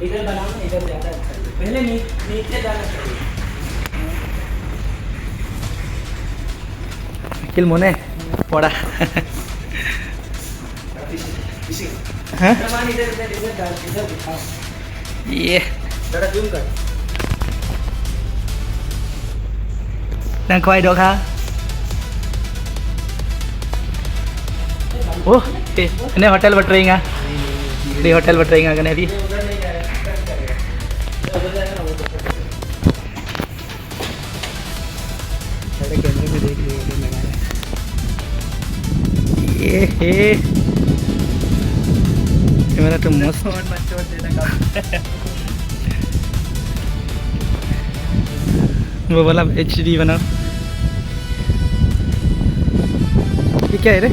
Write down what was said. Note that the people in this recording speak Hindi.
इधर बनाओ ना, इधर ज़्यादा अच्छा है। पहले नीचे जाना चाहिए। किल मोने पड़ा हाँ रमान इधर इधर इधर डाल, इधर दिखाओ। ये जरा जूम कर। đang quay được hả ủa thì cái này hotel bật rình à đi hotel bật rình à cái này đi ये उधर नहीं जाएगा, कट करेगा। जो उधर जाएगा ना वो तो कट करेगा। सारे कैमरे में देख लिए लगा ये है कैमरा तो मस्त फोन मत छोड़ देना काम। वो वाला HD बना ये क्या है रे